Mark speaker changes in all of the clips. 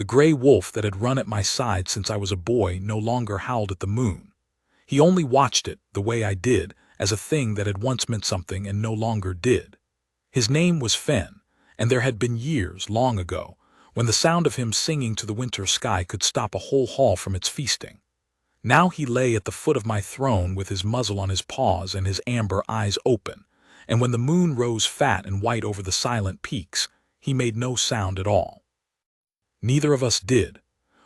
Speaker 1: The gray wolf that had run at my side since I was a boy no longer howled at the moon. He only watched it, the way I did, as a thing that had once meant something and no longer did. His name was Fen, and there had been years, long ago, when the sound of him singing to the winter sky could stop a whole hall from its feasting. Now he lay at the foot of my throne with his muzzle on his paws and his amber eyes open, and when the moon rose fat and white over the silent peaks, he made no sound at all. Neither of us did.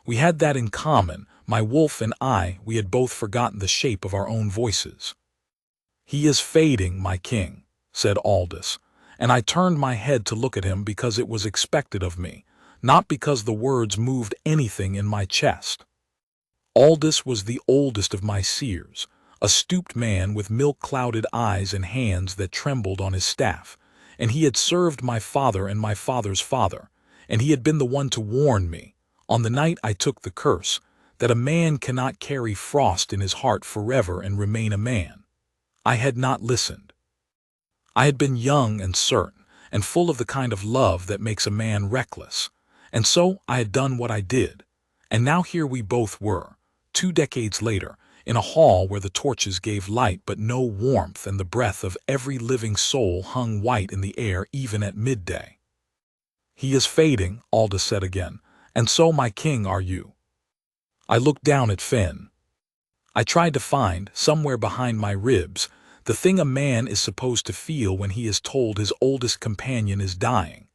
Speaker 1: We had that in common, my wolf and I, we had both forgotten the shape of our own voices. "He is fading, my king," said Aldous, and I turned my head to look at him because it was expected of me, not because the words moved anything in my chest. Aldous was the oldest of my seers, a stooped man with milk-clouded eyes and hands that trembled on his staff, and he had served my father and my father's father, and he had been the one to warn me, on the night I took the curse, that a man cannot carry frost in his heart forever and remain a man. I had not listened. I had been young and certain, and full of the kind of love that makes a man reckless, and so I had done what I did, and now here we both were, 2 decades later, in a hall where the torches gave light but no warmth, and the breath of every living soul hung white in the air even at midday. "He is fading," Aldous said again, "and so, my king, are you." I looked down at Fen. I tried to find, somewhere behind my ribs, the thing a man is supposed to feel when he is told his oldest companion is dying.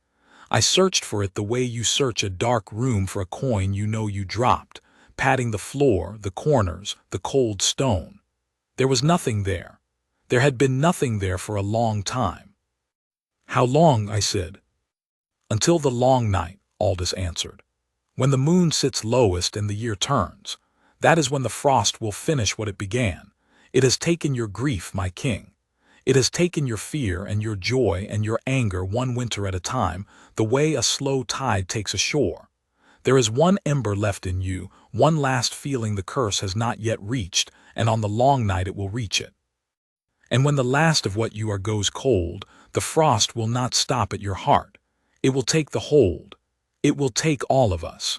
Speaker 1: I searched for it the way you search a dark room for a coin you know you dropped, patting the floor, the corners, the cold stone. There was nothing there. There had been nothing there for a long time. "How long?" I said. "Until the long night," Aldous answered. "When the moon sits lowest and the year turns, that is when the frost will finish what it began. It has taken your grief, my king. It has taken your fear and your joy and your anger one winter at a time, the way a slow tide takes ashore. There is one ember left in you, one last feeling the curse has not yet reached, and on the long night it will reach it. And when the last of what you are goes cold, the frost will not stop at your heart. It will take the hold. It will take all of us.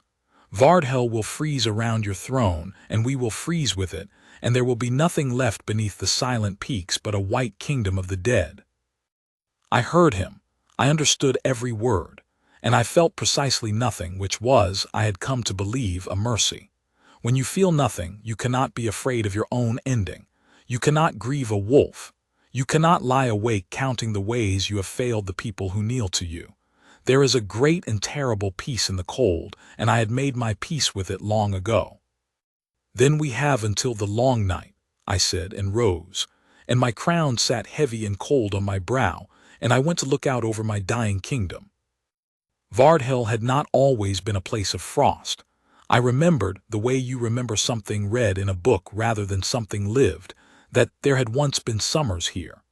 Speaker 1: Vardhel will freeze around your throne, and we will freeze with it, and there will be nothing left beneath the silent peaks but a white kingdom of the dead." I heard him. I understood every word, and I felt precisely nothing, which was, I had come to believe, a mercy. When you feel nothing, you cannot be afraid of your own ending. You cannot grieve a wolf. You cannot lie awake counting the ways you have failed the people who kneel to you. There is a great and terrible peace in the cold, and I had made my peace with it long ago. "Then we have until the long night," I said, and rose, and my crown sat heavy and cold on my brow, and I went to look out over my dying kingdom. Vardhel had not always been a place of frost. I remembered, the way you remember something read in a book rather than something lived, that there had once been summers here.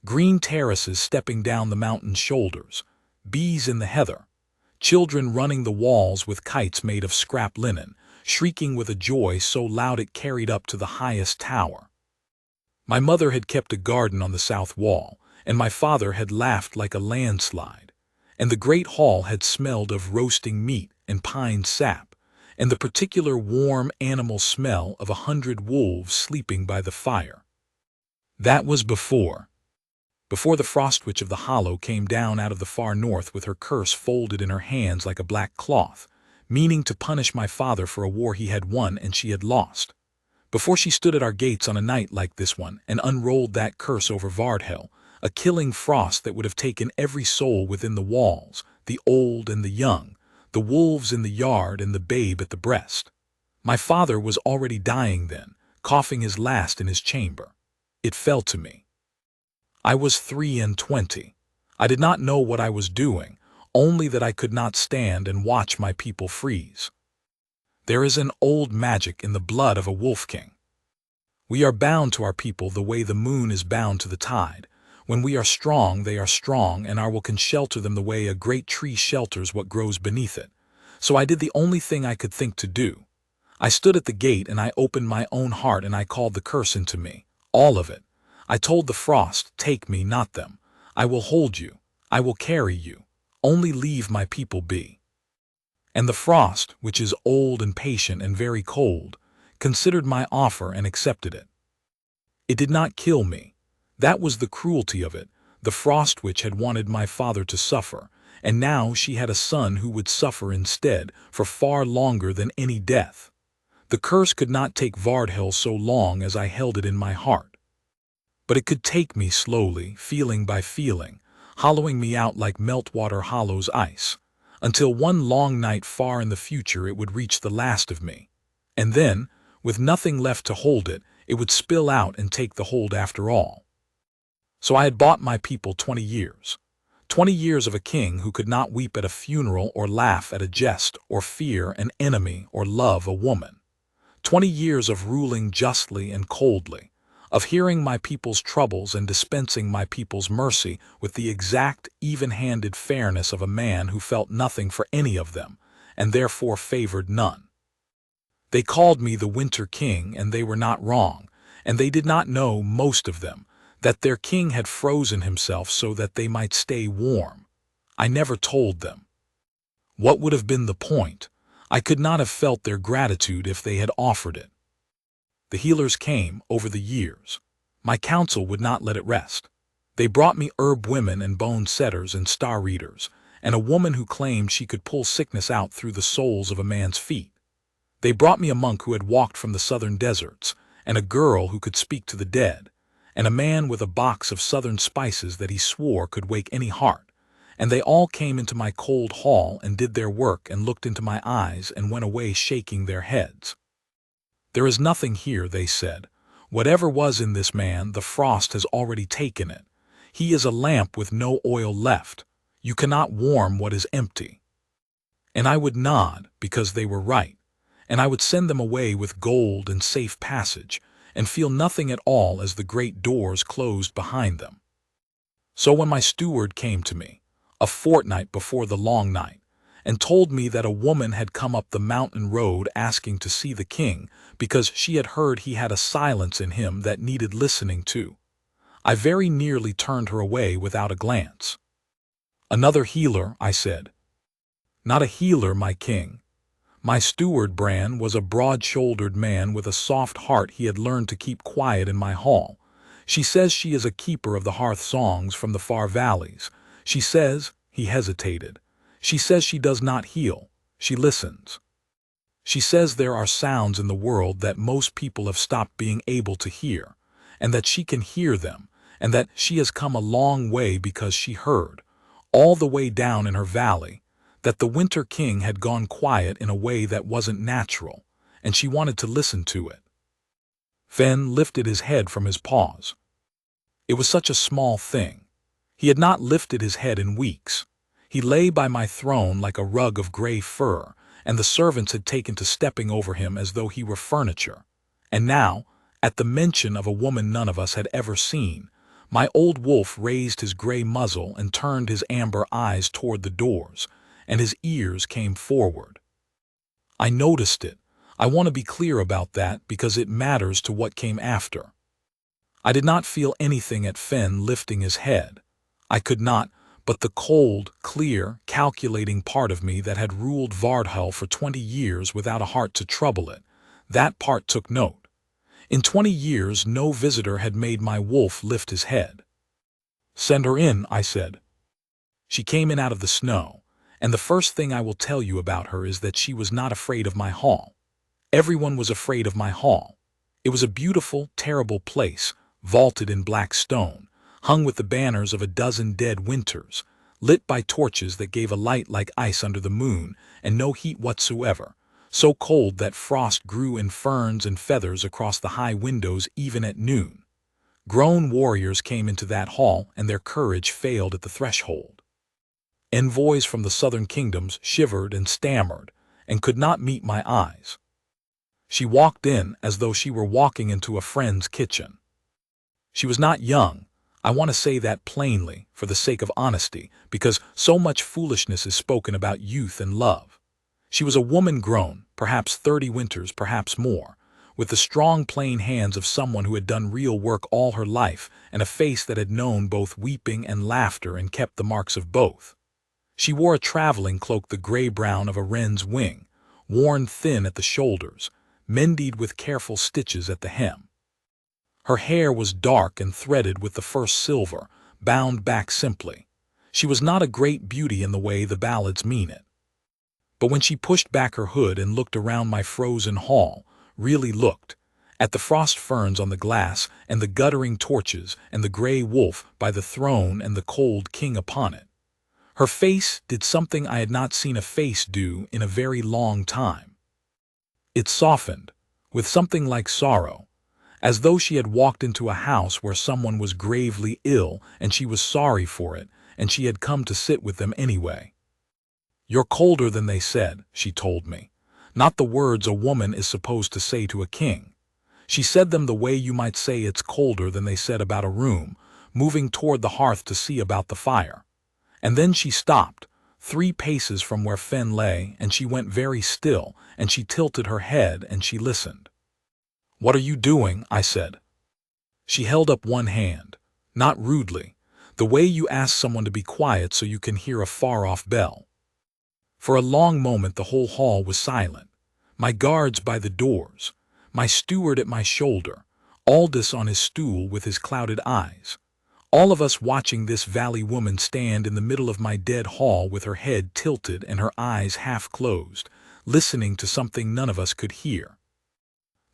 Speaker 1: Green terraces stepping down the mountain's shoulders, bees in the heather, children running the walls with kites made of scrap linen, shrieking with a joy so loud it carried up to the highest tower. My mother had kept a garden on the south wall, and my father had laughed like a landslide, and the great hall had smelled of roasting meat and pine sap, and the particular warm animal smell of 100 wolves sleeping by the fire. That was before the frost witch of the hollow came down out of the far north with her curse folded in her hands like a black cloth, meaning to punish my father for a war he had won and she had lost. Before she stood at our gates on a night like this one and unrolled that curse over Vardhel, a killing frost that would have taken every soul within the walls, the old and the young, the wolves in the yard and the babe at the breast. My father was already dying then, coughing his last in his chamber. It fell to me. I was 23. I did not know what I was doing, only that I could not stand and watch my people freeze. There is an old magic in the blood of a wolf king. We are bound to our people the way the moon is bound to the tide. When we are strong, they are strong, and our will can shelter them the way a great tree shelters what grows beneath it. So I did the only thing I could think to do. I stood at the gate and I opened my own heart and I called the curse into me, all of it. I told the frost, take me, not them. I will hold you. I will carry you. Only leave my people be. And the frost, which is old and patient and very cold, considered my offer and accepted it. It did not kill me. That was the cruelty of it. The frost witch had wanted my father to suffer, and now she had a son who would suffer instead for far longer than any death. The curse could not take Vardhel so long as I held it in my heart. But it could take me slowly, feeling by feeling, hollowing me out like meltwater hollows ice, until one long night far in the future it would reach the last of me. And then, with nothing left to hold it, it would spill out and take the hold after all. So I had bought my people 20 years. 20 years of a king who could not weep at a funeral or laugh at a jest or fear an enemy or love a woman. 20 years of ruling justly and coldly, of hearing my people's troubles and dispensing my people's mercy with the exact, even-handed fairness of a man who felt nothing for any of them, and therefore favored none. They called me the Winter King, and they were not wrong, and they did not know, most of them, that their king had frozen himself so that they might stay warm. I never told them. What would have been the point? I could not have felt their gratitude if they had offered it. The healers came over the years. My counsel would not let it rest. They brought me herb women and bone setters and star readers, and a woman who claimed she could pull sickness out through the soles of a man's feet. They brought me a monk who had walked from the southern deserts, and a girl who could speak to the dead, and a man with a box of southern spices that he swore could wake any heart. And they all came into my cold hall and did their work and looked into my eyes and went away shaking their heads. There is nothing here, they said. Whatever was in this man, the frost has already taken it. He is a lamp with no oil left. You cannot warm what is empty. And I would nod, because they were right, and I would send them away with gold and safe passage, and feel nothing at all as the great doors closed behind them. So when my steward came to me, a fortnight before the long night, and told me that a woman had come up the mountain road asking to see the king because she had heard he had a silence in him that needed listening to, I very nearly turned her away without a glance. Another healer, I said. Not a healer, my king. My steward, Bran, was a broad-shouldered man with a soft heart he had learned to keep quiet in my hall. She says she is a keeper of the hearth songs from the far valleys. She says, he hesitated. She says she does not heal, she listens. She says there are sounds in the world that most people have stopped being able to hear, and that she can hear them, and that she has come a long way because she heard, all the way down in her valley, that the Winter King had gone quiet in a way that wasn't natural, and she wanted to listen to it. Fen lifted his head from his paws. It was such a small thing. He had not lifted his head in weeks. He lay by my throne like a rug of gray fur, and the servants had taken to stepping over him as though he were furniture. And now, at the mention of a woman none of us had ever seen, my old wolf raised his gray muzzle and turned his amber eyes toward the doors, and his ears came forward. I noticed it. I want to be clear about that because it matters to what came after. I did not feel anything at Fen lifting his head. I could not, but the cold, clear, calculating part of me that had ruled Vardhel for 20 years without a heart to trouble it, that part took note. In 20 years no visitor had made my wolf lift his head. Send her in, I said. She came in out of the snow, and the first thing I will tell you about her is that she was not afraid of my hall. Everyone was afraid of my hall. It was a beautiful, terrible place, vaulted in black stone, hung with the banners of a dozen dead winters, lit by torches that gave a light like ice under the moon, and no heat whatsoever, so cold that frost grew in ferns and feathers across the high windows even at noon. Grown warriors came into that hall, and their courage failed at the threshold. Envoys from the southern kingdoms shivered and stammered, and could not meet my eyes. She walked in as though she were walking into a friend's kitchen. She was not young. I want to say that plainly, for the sake of honesty, because so much foolishness is spoken about youth and love. She was a woman grown, perhaps 30 winters, perhaps more, with the strong plain hands of someone who had done real work all her life, and a face that had known both weeping and laughter and kept the marks of both. She wore a traveling cloak the gray-brown of a wren's wing, worn thin at the shoulders, mended with careful stitches at the hem. Her hair was dark and threaded with the first silver, bound back simply. She was not a great beauty in the way the ballads mean it. But when she pushed back her hood and looked around my frozen hall, really looked, at the frost ferns on the glass and the guttering torches and the gray wolf by the throne and the cold king upon it, her face did something I had not seen a face do in a very long time. It softened, with something like sorrow, as though she had walked into a house where someone was gravely ill and she was sorry for it, and she had come to sit with them anyway. "You're colder than they said," she told me. Not the words a woman is supposed to say to a king. She said them the way you might say it's colder than they said about a room, moving toward the hearth to see about the fire. And then she stopped, 3 paces from where Fen lay, and she went very still, and she tilted her head and she listened. "What are you doing?" I said. She held up one hand, not rudely, the way you ask someone to be quiet so you can hear a far-off bell. For a long moment the whole hall was silent. My guards by the doors, my steward at my shoulder, Aldous on his stool with his clouded eyes. All of us watching this valley woman stand in the middle of my dead hall with her head tilted and her eyes half closed, listening to something none of us could hear.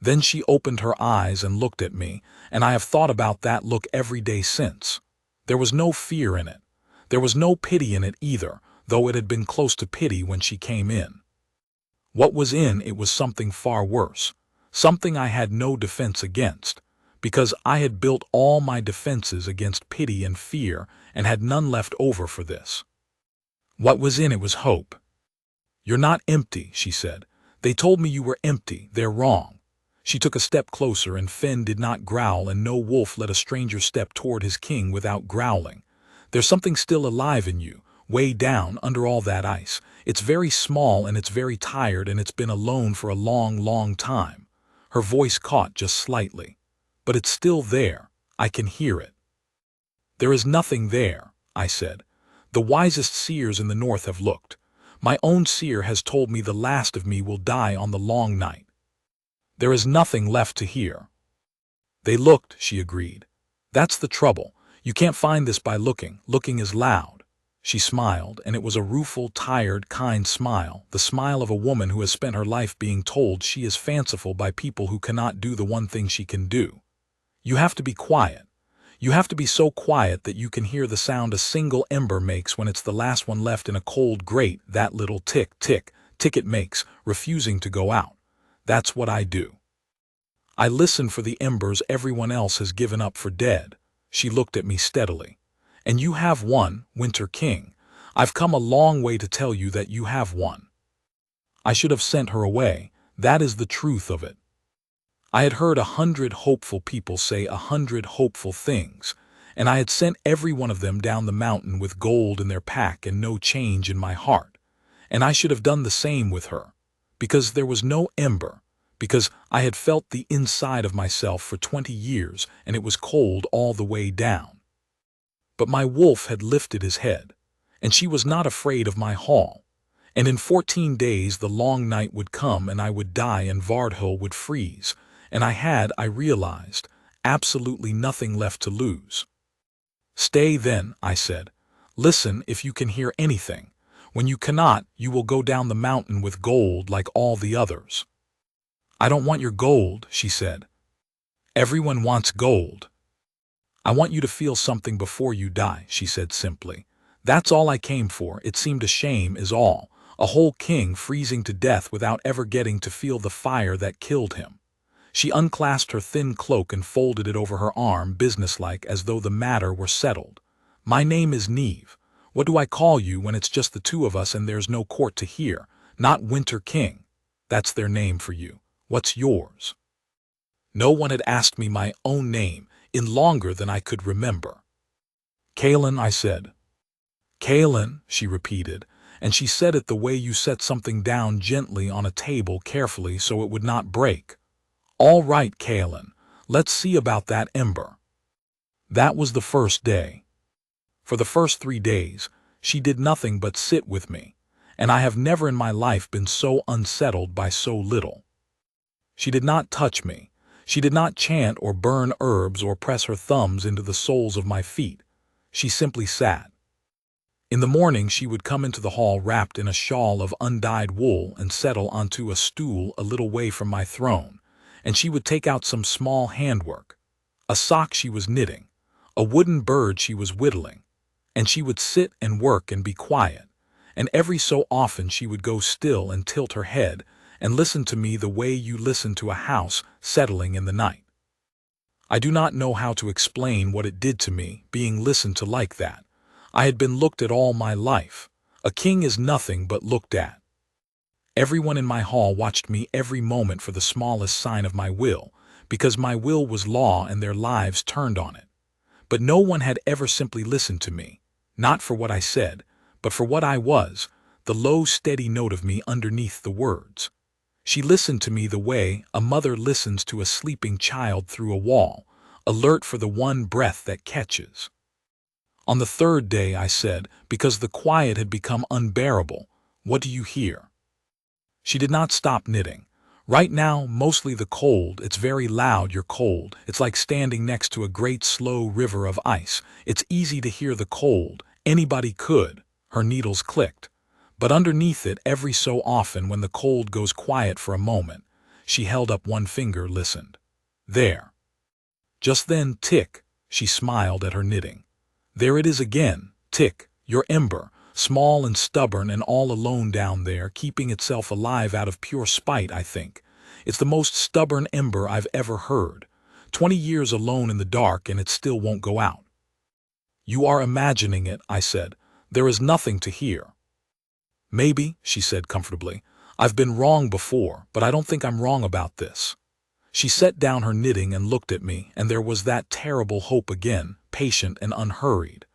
Speaker 1: Then she opened her eyes and looked at me, and I have thought about that look every day since. There was no fear in it. There was no pity in it either, though it had been close to pity when she came in. What was in it was something far worse, something I had no defense against, because I had built all my defenses against pity and fear and had none left over for this. What was in it was hope. "You're not empty," she said. "They told me you were empty. They're wrong." She took a step closer, and Fen did not growl, and no wolf let a stranger step toward his king without growling. "There's something still alive in you, way down under all that ice. It's very small and it's very tired and it's been alone for a long, long time." Her voice caught just slightly. "But it's still there. I can hear it." "There is nothing there," I said. "The wisest seers in the north have looked. My own seer has told me the last of me will die on the long night. There is nothing left to hear." "They looked," she agreed. "That's the trouble. You can't find this by looking. Looking is loud." She smiled, and it was a rueful, tired, kind smile, the smile of a woman who has spent her life being told she is fanciful by people who cannot do the one thing she can do. "You have to be quiet. You have to be so quiet that you can hear the sound a single ember makes when it's the last one left in a cold grate, that little tick, tick, tick it makes, refusing to go out. That's what I do. I listen for the embers everyone else has given up for dead." She looked at me steadily. "And you have one, Winter King. I've come a long way to tell you that you have one." I should have sent her away. That is the truth of it. I had heard 100 hopeful people say 100 hopeful things, and I had sent every one of them down the mountain with gold in their pack and no change in my heart. And I should have done the same with her, because there was no ember, because I had felt the inside of myself for 20 years and it was cold all the way down. But my wolf had lifted his head, and she was not afraid of my hall. And in 14 days the long night would come and I would die and Vardhul would freeze, and I realized, absolutely nothing left to lose. "Stay then," I said. "Listen if you can hear anything. When you cannot, you will go down the mountain with gold like all the others." "I don't want your gold," she said. "Everyone wants gold." "I want you to feel something before you die," she said simply. "That's all I came for. It seemed a shame is all. A whole king freezing to death without ever getting to feel the fire that killed him." She unclasped her thin cloak and folded it over her arm, businesslike, as though the matter were settled. "My name is Neve. What do I call you when it's just the two of us and there's no court to hear? Not Winter King. That's their name for you. What's yours?" No one had asked me my own name in longer than I could remember. "Kaelin," I said. "Kaelin," she repeated, and she said it the way you set something down gently on a table carefully so it would not break. "All right, Kaelin, let's see about that ember." That was the first day. For the first 3 days, She did nothing but sit with me, and I have never in my life been so unsettled by so little. She did not touch me. She did not chant or burn herbs or press her thumbs into the soles of my feet. She simply sat. In the morning she would come into the hall wrapped in a shawl of undyed wool and settle onto a stool a little way from my throne, and she would take out some small handwork, a sock she was knitting, a wooden bird she was whittling, and she would sit and work and be quiet, and every so often she would go still and tilt her head and listen to me the way you listen to a house settling in the night. I do not know how to explain what it did to me, being listened to like that. I had been looked at all my life. A king is nothing but looked at. Everyone in my hall watched me every moment for the smallest sign of my will, because my will was law and their lives turned on it. But no one had ever simply listened to me, not for what I said, but for what I was, the low, steady note of me underneath the words. She listened to me the way a mother listens to a sleeping child through a wall, alert for the one breath that catches. On the third day I said, because the quiet had become unbearable, "What do you hear?" She did not stop knitting. "Right now, mostly the cold. It's very loud, you're cold. It's like standing next to a great slow river of ice. It's easy to hear the cold. Anybody could." Her needles clicked. But underneath it, every so often when the cold goes quiet for a moment, she held up one finger, listened. "There." Just then, tick, she smiled at her knitting. "There it is again, tick, your ember, small and stubborn and all alone down there, keeping itself alive out of pure spite, I think. It's the most stubborn ember I've ever heard. 20 years alone in the dark and it still won't go out." "You are imagining it," I said. "There is nothing to hear." "Maybe," she said comfortably. "I've been wrong before, but I don't think I'm wrong about this." She set down her knitting and looked at me, and there was that terrible hope again, patient and unhurried.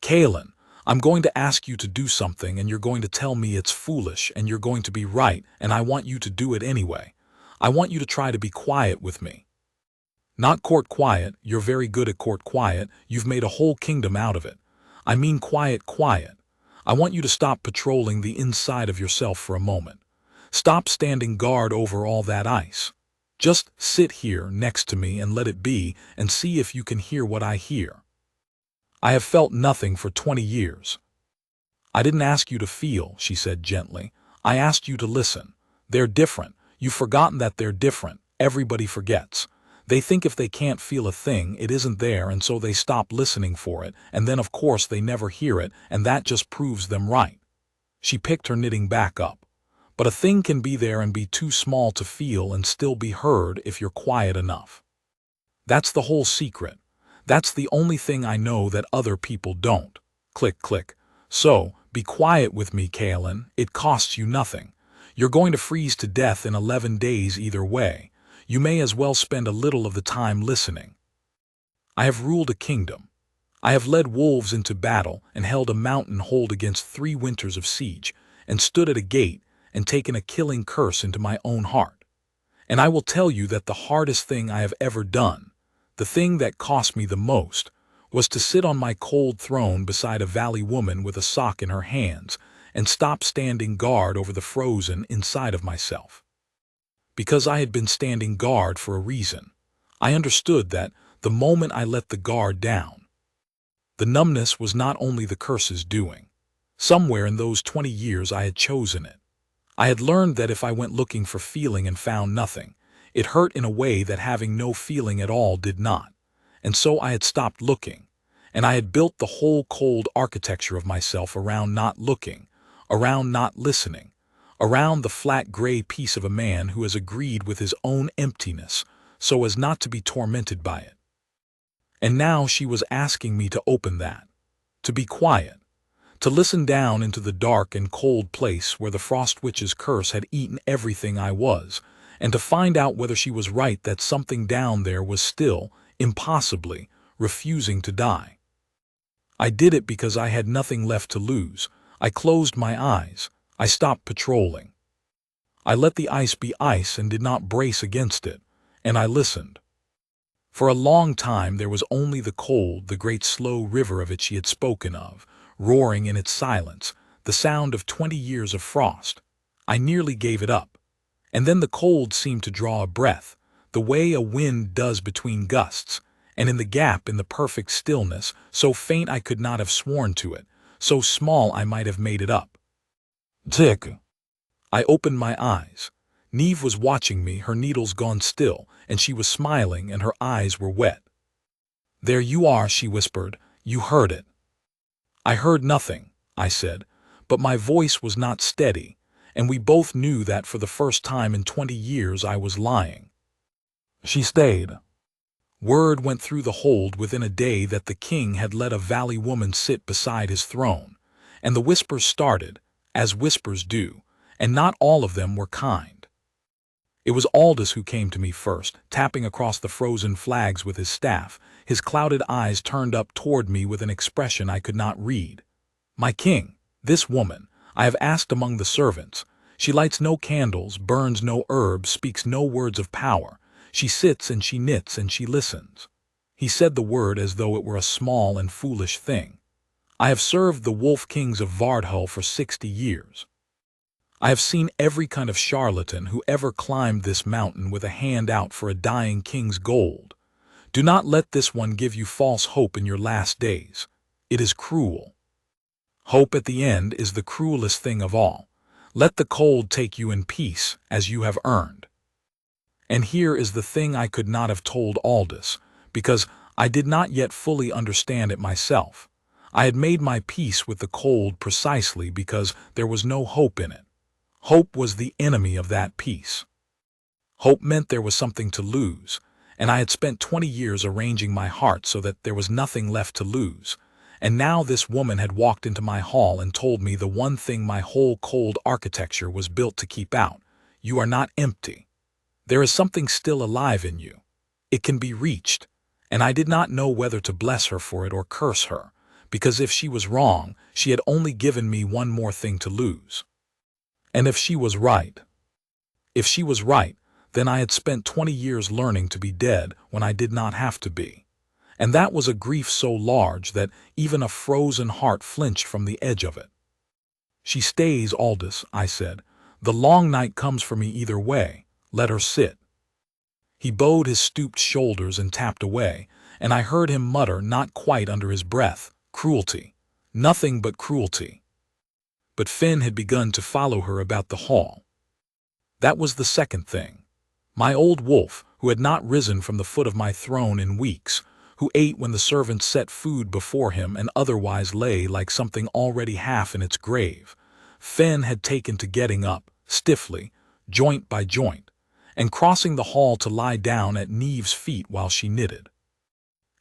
Speaker 1: "Kaelin, I'm going to ask you to do something and you're going to tell me it's foolish and you're going to be right, and I want you to do it anyway. I want you to try to be quiet with me. Not court quiet, you're very good at court quiet, you've made a whole kingdom out of it. I mean quiet, quiet. I want you to stop patrolling the inside of yourself for a moment. Stop standing guard over all that ice. Just sit here next to me and let it be and see if you can hear what I hear. I have felt nothing for 20 years. I didn't ask you to feel," she said gently. "I asked you to listen. They're different. You've forgotten that they're different. Everybody forgets. They think if they can't feel a thing, it isn't there, and so they stop listening for it, and then of course they never hear it, and that just proves them right." She picked her knitting back up. "But a thing can be there and be too small to feel and still be heard if you're quiet enough. That's the whole secret. That's the only thing I know that other people don't." Click, click. "So, be quiet with me, Kaelin. It costs you nothing. You're going to freeze to death in 11 days either way. You may as well spend a little of the time listening. I have ruled a kingdom. I have led wolves into battle and held a mountain hold against 3 winters of siege, and stood at a gate and taken a killing curse into my own heart. And I will tell you that the hardest thing I have ever done, the thing that cost me the most, was to sit on my cold throne beside a valley woman with a sock in her hands and stop standing guard over the frozen inside of myself. Because I had been standing guard for a reason. I understood that the moment I let the guard down, the numbness was not only the curse's doing. Somewhere in those 20 years I had chosen it. I had learned that if I went looking for feeling and found nothing, it hurt in a way that having no feeling at all did not. And so I had stopped looking, and I had built the whole cold architecture of myself around not looking, around not listening, around the flat gray piece of a man who has agreed with his own emptiness so as not to be tormented by it. And now she was asking me to open that, to be quiet, to listen down into the dark and cold place where the frost witch's curse had eaten everything I was, and to find out whether she was right that something down there was still, impossibly, refusing to die. I did it because I had nothing left to lose. I closed my eyes. I stopped patrolling. I let the ice be ice and did not brace against it, and I listened. For a long time there was only the cold, the great slow river of it she had spoken of, roaring in its silence, the sound of 20 years of frost. I nearly gave it up. And then the cold seemed to draw a breath, the way a wind does between gusts, and in the gap in the perfect stillness, so faint I could not have sworn to it, so small I might have made it up. Tick. I opened my eyes. Neve was watching me, her needles gone still, and she was smiling and her eyes were wet. There you are, she whispered. You heard it. I heard nothing, I said, but my voice was not steady, and we both knew that for the first time in 20 years I was lying. She stayed. Word went through the hold within a day that the king had let a valley woman sit beside his throne, and the whispers started, as whispers do, and not all of them were kind. It was Aldous who came to me first, tapping across the frozen flags with his staff, his clouded eyes turned up toward me with an expression I could not read. My king, this woman, I have asked among the servants. She lights no candles, burns no herbs, speaks no words of power. She sits and she knits and she listens. He said the word as though it were a small and foolish thing. I have served the wolf kings of Vardhull for 60 years. I have seen every kind of charlatan who ever climbed this mountain with a hand out for a dying king's gold. Do not let this one give you false hope in your last days. It is cruel. Hope at the end is the cruelest thing of all. Let the cold take you in peace, as you have earned. And here is the thing I could not have told Aldous, because I did not yet fully understand it myself. I had made my peace with the cold precisely because there was no hope in it. Hope was the enemy of that peace. Hope meant there was something to lose, and I had spent 20 years arranging my heart so that there was nothing left to lose. And now this woman had walked into my hall and told me the one thing my whole cold architecture was built to keep out. You are not empty. There is something still alive in you. It can be reached. And I did not know whether to bless her for it or curse her, because if she was wrong, she had only given me one more thing to lose. And if she was right, then I had spent 20 years learning to be dead when I did not have to be. And that was a grief so large that even a frozen heart flinched from the edge of it. She stays, Aldous, I said. The long night comes for me either way. Let her sit. He bowed his stooped shoulders and tapped away, and I heard him mutter, not quite under his breath, cruelty. Nothing but cruelty. But Finn had begun to follow her about the hall. That was the second thing. My old wolf, who had not risen from the foot of my throne in weeks, who ate when the servants set food before him and otherwise lay like something already half in its grave, Finn had taken to getting up, stiffly, joint by joint, and crossing the hall to lie down at Neve's feet while she knitted.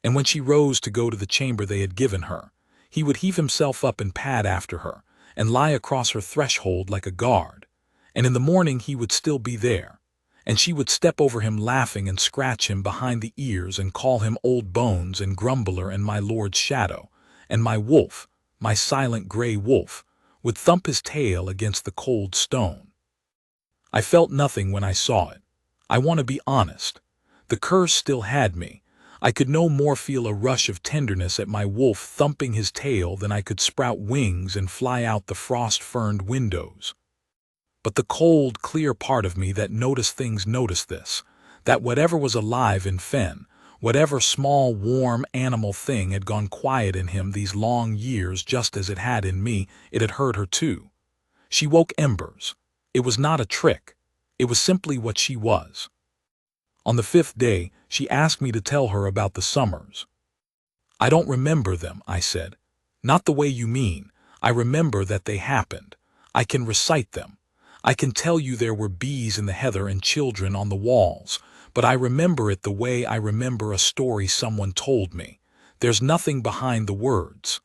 Speaker 1: And when she rose to go to the chamber they had given her, he would heave himself up and pad after her, and lie across her threshold like a guard, and in the morning he would still be there, and she would step over him laughing and scratch him behind the ears and call him old bones and grumbler and my lord's shadow, and my wolf, my silent gray wolf, would thump his tail against the cold stone. I felt nothing when I saw it. I want to be honest. The curse still had me. I could no more feel a rush of tenderness at my wolf thumping his tail than I could sprout wings and fly out the frost-ferned windows. But the cold, clear part of me that noticed things noticed this, that whatever was alive in Finn, whatever small, warm animal thing had gone quiet in him these long years just as it had in me, it had heard her too. She woke embers. It was not a trick. It was simply what she was. On the 5th day, she asked me to tell her about the summers. I don't remember them, I said. Not the way you mean. I remember that they happened. I can recite them. I can tell you there were bees in the heather and children on the walls, but I remember it the way I remember a story someone told me. There's nothing behind the words.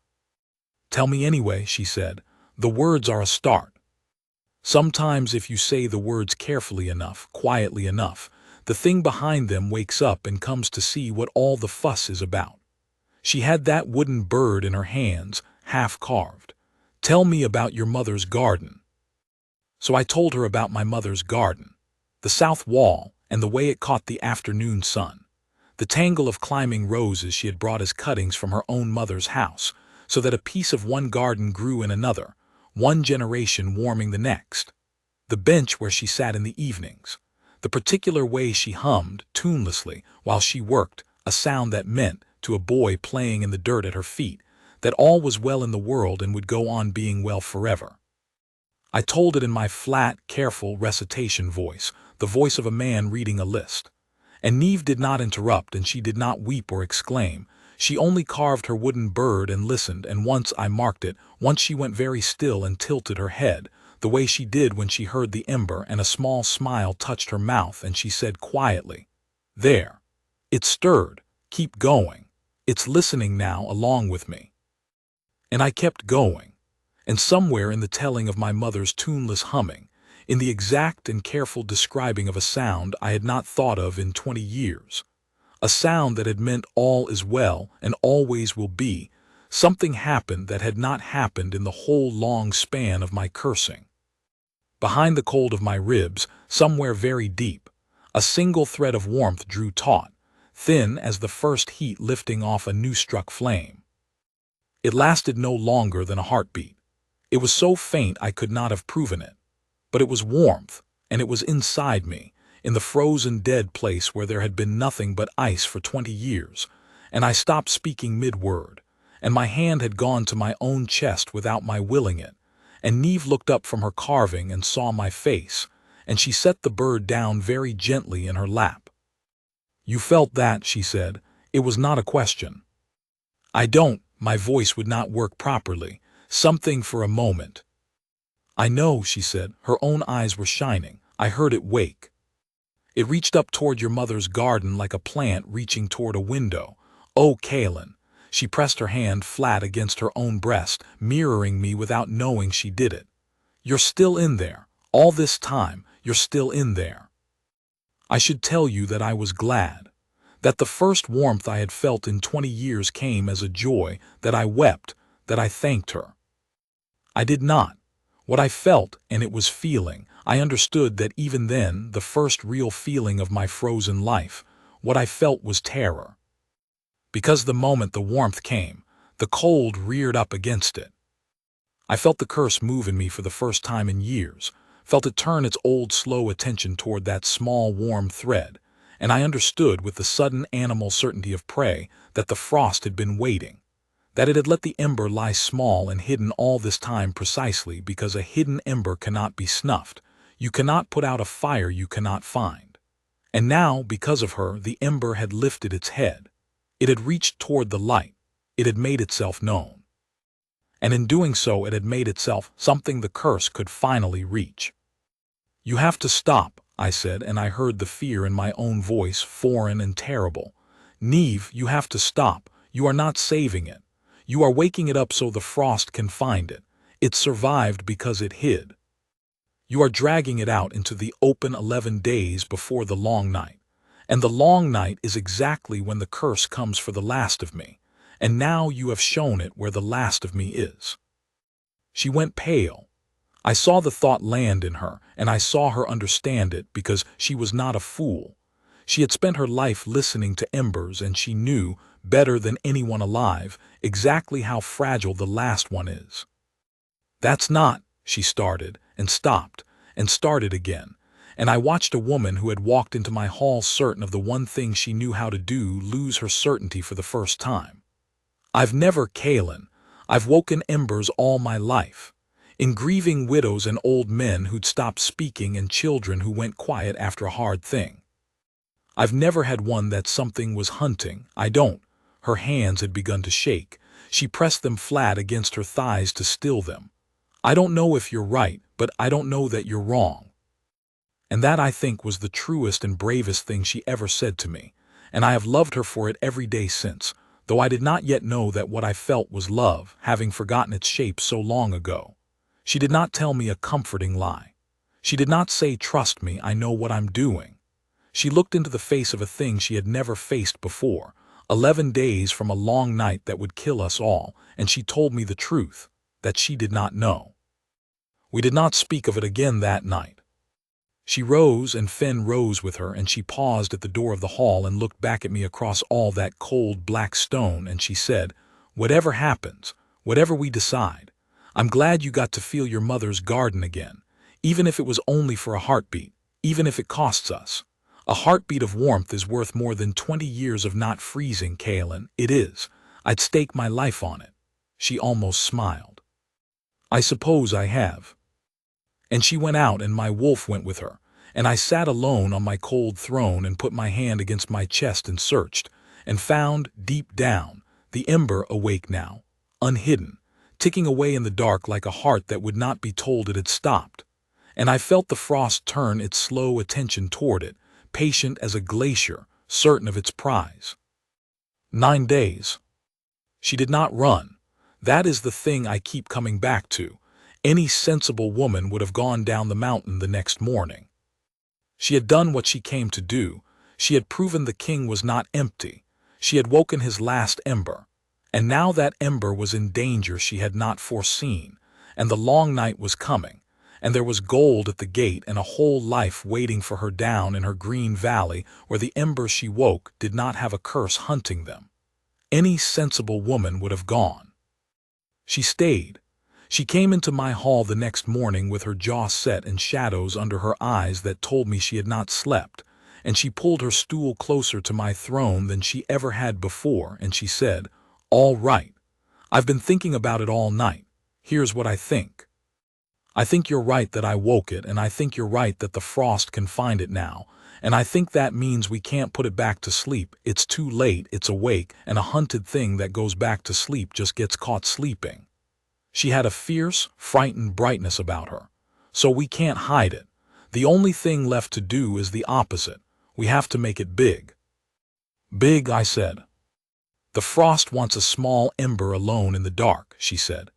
Speaker 1: Tell me anyway, she said. The words are a start. Sometimes if you say the words carefully enough, quietly enough, the thing behind them wakes up and comes to see what all the fuss is about. She had that wooden bird in her hands, half carved. Tell me about your mother's garden. So I told her about my mother's garden, the south wall, and the way it caught the afternoon sun, the tangle of climbing roses she had brought as cuttings from her own mother's house, so that a piece of one garden grew in another, one generation warming the next. The bench where she sat in the evenings, the particular way she hummed, tunelessly, while she worked, a sound that meant, to a boy playing in the dirt at her feet, that all was well in the world and would go on being well forever. I told it in my flat, careful recitation voice, the voice of a man reading a list. And Neve did not interrupt, and she did not weep or exclaim. She only carved her wooden bird and listened, and once I marked it, once she went very still and tilted her head, the way she did when she heard the ember, and a small smile touched her mouth, and she said quietly, "There. It's stirred. Keep going. It's listening now along with me." And I kept going. And somewhere in the telling of my mother's tuneless humming, in the exact and careful describing of a sound I had not thought of in 20 years, a sound that had meant all is well and always will be, something happened that had not happened in the whole long span of my cursing. Behind the cold of my ribs, somewhere very deep, a single thread of warmth drew taut, thin as the first heat lifting off a new-struck flame. It lasted no longer than a heartbeat. It was so faint I could not have proven it. But it was warmth, and it was inside me, in the frozen dead place where there had been nothing but ice for 20 years, and I stopped speaking mid-word, and my hand had gone to my own chest without my willing it, and Neve looked up from her carving and saw my face, and she set the bird down very gently in her lap. "You felt that," she said. "It was not a question." "I don't," my voice would not work properly. "Something for a moment." "I know," she said. Her own eyes were shining. "I heard it wake. It reached up toward your mother's garden like a plant reaching toward a window. Oh, Kaylin." She pressed her hand flat against her own breast, mirroring me without knowing she did it. "You're still in there. All this time, you're still in there." I should tell you that I was glad. That the first warmth I had felt in 20 years came as a joy, that I wept, that I thanked her. I did not. What I felt, and it was feeling, I understood that even then, the first real feeling of my frozen life, what I felt was terror. Because the moment the warmth came, the cold reared up against it. I felt the curse move in me for the first time in years, felt it turn its old slow attention toward that small warm thread, and I understood with the sudden animal certainty of prey that the frost had been waiting, that it had let the ember lie small and hidden all this time precisely because a hidden ember cannot be snuffed. You cannot put out a fire you cannot find. And now, because of her, the ember had lifted its head. It had reached toward the light. It had made itself known. And in doing so, it had made itself something the curse could finally reach. "You have to stop," I said, and I heard the fear in my own voice, foreign and terrible. "Neve, you have to stop. You are not saving it. You are waking it up so the frost can find it. It survived because it hid. You are dragging it out into the open 11 days before the long night. And the long night is exactly when the curse comes for the last of me. And now you have shown it where the last of me is." She went pale. I saw the thought land in her, and I saw her understand it because she was not a fool. She had spent her life listening to embers, and she knew, better than anyone alive, exactly how fragile the last one is. "That's not," she started, and stopped, and started again, and I watched a woman who had walked into my hall certain of the one thing she knew how to do lose her certainty for the first time. "I've never, Kaylin. I've woken embers all my life. In grieving widows and old men who'd stopped speaking and children who went quiet after a hard thing. I've never had one that something was hunting. I don't." Her hands had begun to shake. She pressed them flat against her thighs to still them. "I don't know if you're right, but I don't know that you're wrong." And that, I think, was the truest and bravest thing she ever said to me, and I have loved her for it every day since, though I did not yet know that what I felt was love, having forgotten its shape so long ago. She did not tell me a comforting lie. She did not say, "Trust me, I know what I'm doing." She looked into the face of a thing she had never faced before, 11 days from a long night that would kill us all, and she told me the truth, that she did not know. We did not speak of it again that night. She rose, and Finn rose with her, and she paused at the door of the hall and looked back at me across all that cold black stone, and she said, "Whatever happens, Whatever we decide, I'm glad you got to feel your mother's garden again, even if it was only for a heartbeat, even if it costs us. A heartbeat of warmth is worth more than 20 years of not freezing, Kaelin. It is. I'd stake my life on it. She almost smiled. I suppose I have. And she went out and my wolf went with her, and I sat alone on my cold throne and put my hand against my chest and searched, and found, deep down, the ember awake now, unhidden, ticking away in the dark like a heart that would not be told it had stopped. And I felt the frost turn its slow attention toward it, patient as a glacier, certain of its prize. 9 days. She did not run. That is the thing I keep coming back to. Any sensible woman would have gone down the mountain the next morning. She had done what she came to do. She had proven the king was not empty. She had woken his last ember. And now that ember was in danger she had not foreseen, and the long night was coming, and there was gold at the gate and a whole life waiting for her down in her green valley where the embers she woke did not have a curse hunting them. Any sensible woman would have gone. She stayed. She came into my hall the next morning with her jaw set and shadows under her eyes that told me she had not slept, and she pulled her stool closer to my throne than she ever had before, and she said, "All right. I've been thinking about it all night. Here's what I think. I think you're right that I woke it, and I think you're right that the frost can find it now, and I think that means we can't put it back to sleep. It's too late, it's awake, and a hunted thing that goes back to sleep just gets caught sleeping." She had a fierce, frightened brightness about her. "So we can't hide it. The only thing left to do is the opposite. We have to make it big." "Big," I said. "The frost wants a small ember alone in the dark," she said.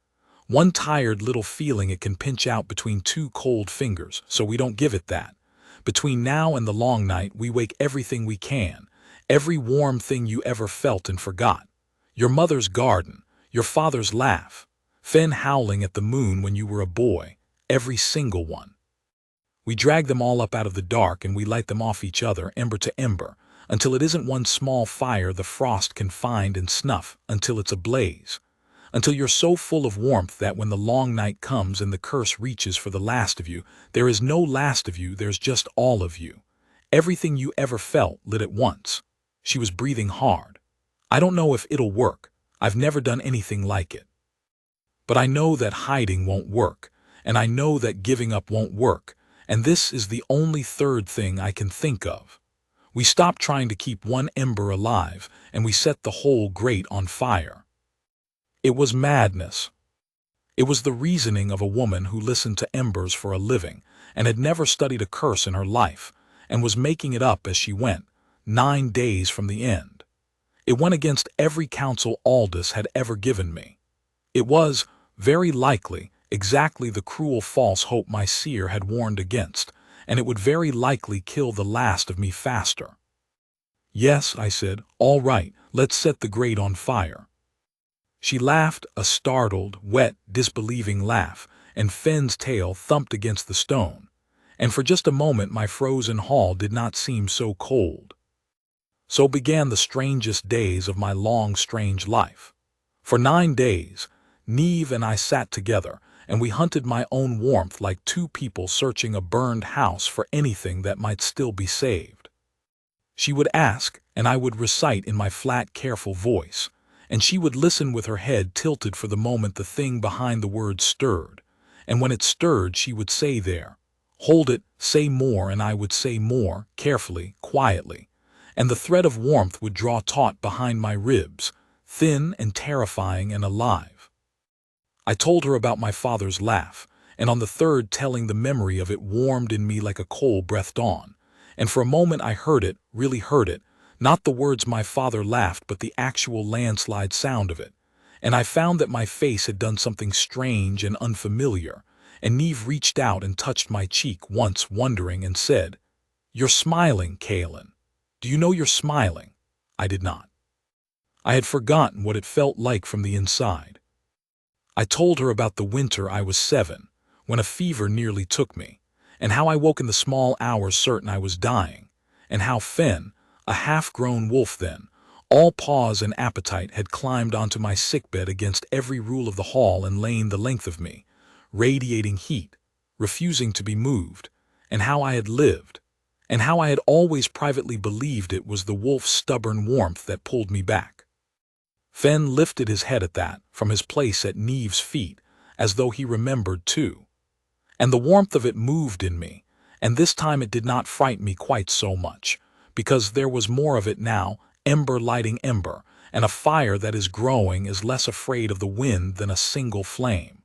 Speaker 1: "One tired little feeling it can pinch out between 2 cold fingers, so we don't give it that. Between now and the long night we wake everything we can, every warm thing you ever felt and forgot. Your mother's garden, your father's laugh, Fen howling at the moon when you were a boy, every single one. We drag them all up out of the dark and we light them off each other, ember to ember, until it isn't one small fire the frost can find and snuff, until it's ablaze. Until you're so full of warmth that when the long night comes and the curse reaches for the last of you, there is no last of you, there's just all of you. Everything you ever felt lit at once." She was breathing hard. "I don't know if it'll work. I've never done anything like it. But I know that hiding won't work, and I know that giving up won't work, and this is the only third thing I can think of. We stop trying to keep one ember alive, and we set the whole grate on fire." It was madness. It was the reasoning of a woman who listened to embers for a living, and had never studied a curse in her life, and was making it up as she went, 9 days from the end. It went against every counsel Aldous had ever given me. It was, very likely, exactly the cruel false hope my seer had warned against, and it would very likely kill the last of me faster. "Yes," I said, "all right, let's set the grate on fire." She laughed, a startled, wet, disbelieving laugh, and Fenn's tail thumped against the stone, and for just a moment my frozen hall did not seem so cold. So began the strangest days of my long, strange life. For 9 days, Neve and I sat together, and we hunted my own warmth like 2 people searching a burned house for anything that might still be saved. She would ask, and I would recite in my flat, careful voice, and she would listen with her head tilted for the moment the thing behind the words stirred, and when it stirred she would say there, "Hold it, say more," and I would say more, carefully, quietly, and the thread of warmth would draw taut behind my ribs, thin and terrifying and alive. I told her about my father's laugh, and on the third telling the memory of it warmed in me like a coal breathed on, and for a moment I heard it, really heard it, not the words my father laughed but the actual landslide sound of it, and I found that my face had done something strange and unfamiliar, and Neve reached out and touched my cheek once, wondering, and said, "You're smiling, Kaelin. Do you know you're smiling?" I did not. I had forgotten what it felt like from the inside. I told her about the winter I was 7, when a fever nearly took me, and how I woke in the small hours certain I was dying, and how Fen, a half-grown wolf then, All pause and appetite had climbed onto my sickbed against every rule of the hall and lain the length of me, radiating heat, refusing to be moved, and how I had lived, and how I had always privately believed it was the wolf's stubborn warmth that pulled me back. Fen lifted his head at that, from his place at Neve's feet, as though he remembered too. And the warmth of it moved in me, and this time it did not frighten me quite so much, because there was more of it now, ember lighting ember, and a fire that is growing is less afraid of the wind than a single flame.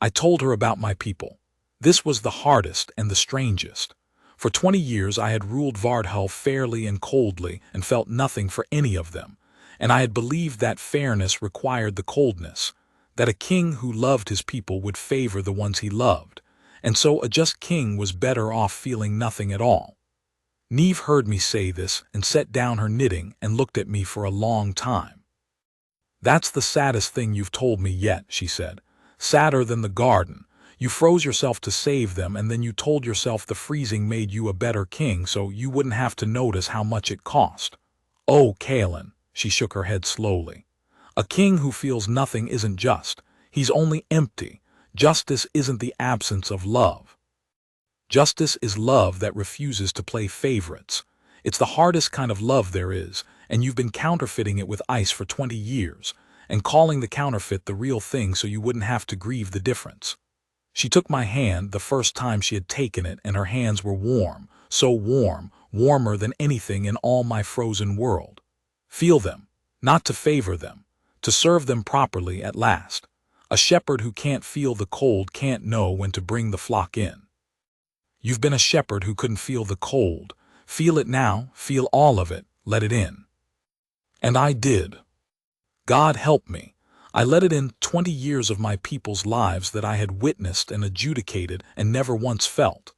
Speaker 1: I told her about my people. This was the hardest and the strangest. For 20 years I had ruled Vardhel fairly and coldly and felt nothing for any of them, and I had believed that fairness required the coldness, that a king who loved his people would favor the ones he loved, and so a just king was better off feeling nothing at all. Neve heard me say this and set down her knitting and looked at me for a long time. "That's the saddest thing you've told me yet," she said. "Sadder than the garden. You froze yourself to save them, and then you told yourself the freezing made you a better king so you wouldn't have to notice how much it cost. Oh, Kaelin," she shook her head slowly. "A king who feels nothing isn't just. He's only empty. Justice isn't the absence of love. Justice is love that refuses to play favorites. It's the hardest kind of love there is, and you've been counterfeiting it with ice for 20 years, and calling the counterfeit the real thing so you wouldn't have to grieve the difference." She took my hand the first time she had taken it, and her hands were warm, so warm, warmer than anything in all my frozen world. Feel them, not to favor them, to serve them properly at last. A shepherd who can't feel the cold can't know when to bring the flock in. You've been a shepherd who couldn't feel the cold. Feel it now, feel all of it, let it in. And I did. God help me. I let it in 20 years of my people's lives that I had witnessed and adjudicated and never once felt.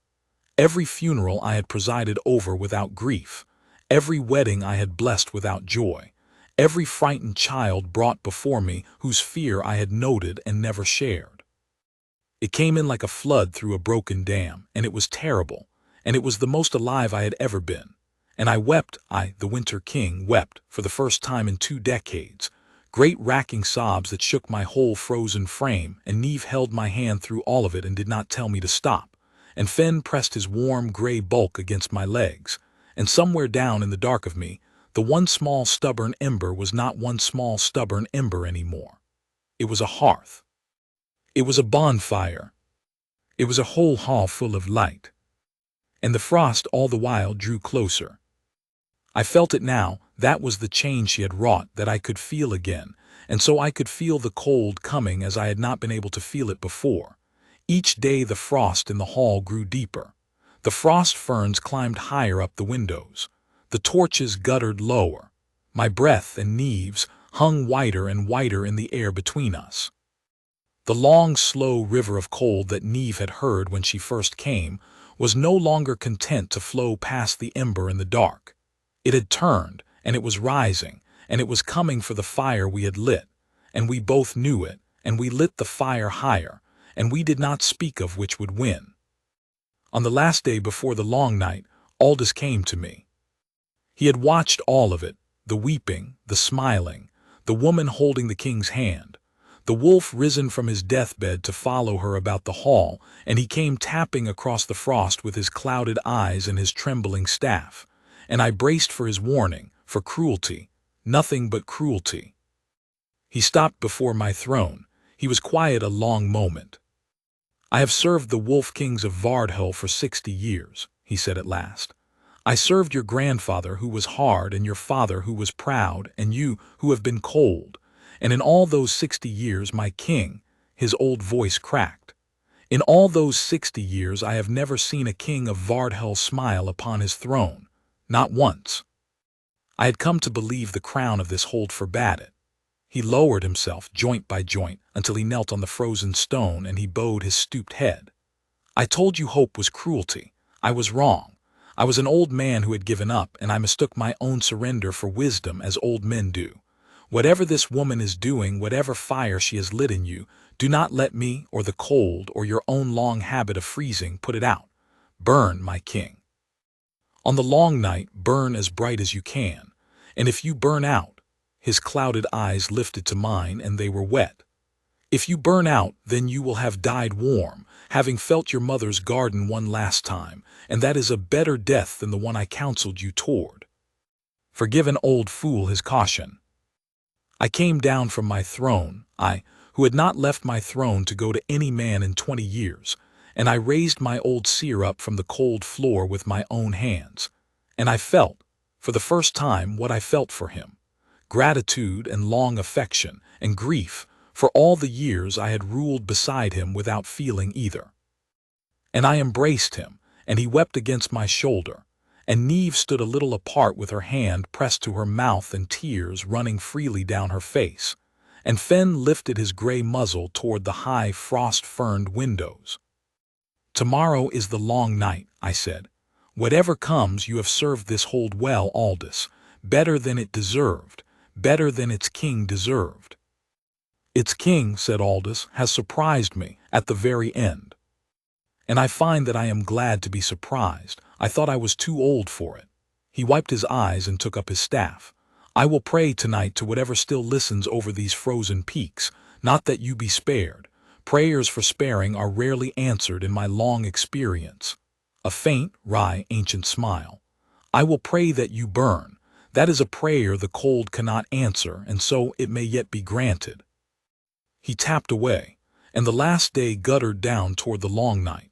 Speaker 1: Every funeral I had presided over without grief. Every wedding I had blessed without joy. Every frightened child brought before me whose fear I had noted and never shared. It came in like a flood through a broken dam, and it was terrible, and it was the most alive I had ever been. And I wept, the Winter King, wept, for the first time in 2 decades, great racking sobs that shook my whole frozen frame, and Neve held my hand through all of it and did not tell me to stop, and Fen pressed his warm gray bulk against my legs, and somewhere down in the dark of me, the one small stubborn ember was not one small stubborn ember anymore. It was a hearth. It was a bonfire. It was a whole hall full of light. And the frost all the while drew closer. I felt it now, that was the change she had wrought, that I could feel again, and so I could feel the cold coming as I had not been able to feel it before. Each day the frost in the hall grew deeper. The frost ferns climbed higher up the windows. The torches guttered lower. My breath and Neve's hung whiter and whiter in the air between us. The long, slow river of cold that Neve had heard when she first came was no longer content to flow past the ember in the dark. It had turned, and it was rising, and it was coming for the fire we had lit, and we both knew it, and we lit the fire higher, and we did not speak of which would win. On the last day before the long night, Aldous came to me. He had watched all of it, the weeping, the smiling, the woman holding the king's hand, the wolf risen from his deathbed to follow her about the hall, and he came tapping across the frost with his clouded eyes and his trembling staff, and I braced for his warning, for cruelty, nothing but cruelty. He stopped before my throne. He was quiet a long moment. "I have served the wolf kings of Vardhel for 60 years, he said at last. "I served your grandfather who was hard, and your father who was proud, and you who have been cold. And in all those 60 years, my king," his old voice cracked, "in all those 60 years I have never seen a king of Vardhel smile upon his throne, not once. I had come to believe the crown of this hold forbade it." He lowered himself, joint by joint, until he knelt on the frozen stone, and he bowed his stooped head. "I told you hope was cruelty. I was wrong. I was an old man who had given up, and I mistook my own surrender for wisdom, as old men do. Whatever this woman is doing, whatever fire she has lit in you, do not let me, or the cold, or your own long habit of freezing, put it out. Burn, my king. On the long night, burn as bright as you can. And if you burn out, his clouded eyes lifted to mine and they were wet. If you burn out, then you will have died warm, having felt your mother's garden one last time, and that is a better death than the one I counseled you toward. Forgive an old fool his caution. I came down from my throne, I, who had not left my throne to go to any man in 20 years, and I raised my old seer up from the cold floor with my own hands, and I felt, for the first time, what I felt for him, gratitude and long affection, and grief, for all the years I had ruled beside him without feeling either. And I embraced him, and he wept against my shoulder, and Neve stood a little apart with her hand pressed to her mouth and tears running freely down her face, and Fen lifted his gray muzzle toward the high frost-ferned windows. Tomorrow is the long night, I said. Whatever comes, you have served this hold well, Aldous, better than it deserved, better than its king deserved. Its king, said Aldous, has surprised me at the very end. And I find that I am glad to be surprised. I thought I was too old for it. He wiped his eyes and took up his staff. I will pray tonight to whatever still listens over these frozen peaks, not that you be spared. Prayers for sparing are rarely answered in my long experience. A faint, wry, ancient smile. I will pray that you burn. That is a prayer the cold cannot answer, and so it may yet be granted. He tapped away, and the last day guttered down toward the long night.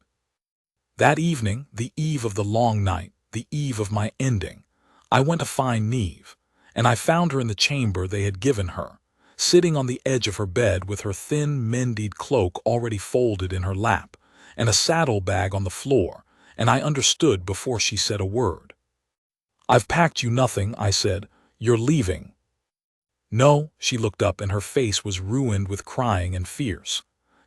Speaker 1: That evening, the eve of the long night, the eve of my ending, I went to find Neve, and I found her in the chamber they had given her, sitting on the edge of her bed with her thin, mended cloak already folded in her lap, and a saddle-bag on the floor, and I understood before she said a word. I've packed you nothing, I said. You're leaving. No, she looked up and her face was ruined with crying and fierce.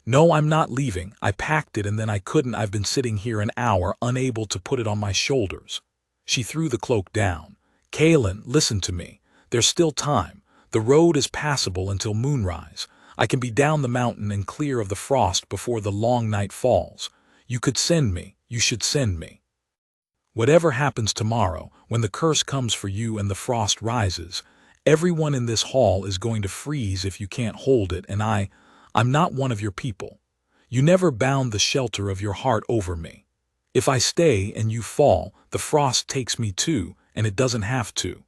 Speaker 1: No, I'm not leaving. I packed it and then I couldn't. I've been sitting here an hour, unable to put it on my shoulders. She threw the cloak down. Kaelin, listen to me. There's still time. The road is passable until moonrise. I can be down the mountain and clear of the frost before the long night falls. You could send me. You should send me. Whatever happens tomorrow, when the curse comes for you and the frost rises, everyone in this hall is going to freeze if you can't hold it, and I'm not one of your people. You never bound the shelter of your heart over me. If I stay and you fall, the frost takes me too, and it doesn't have to.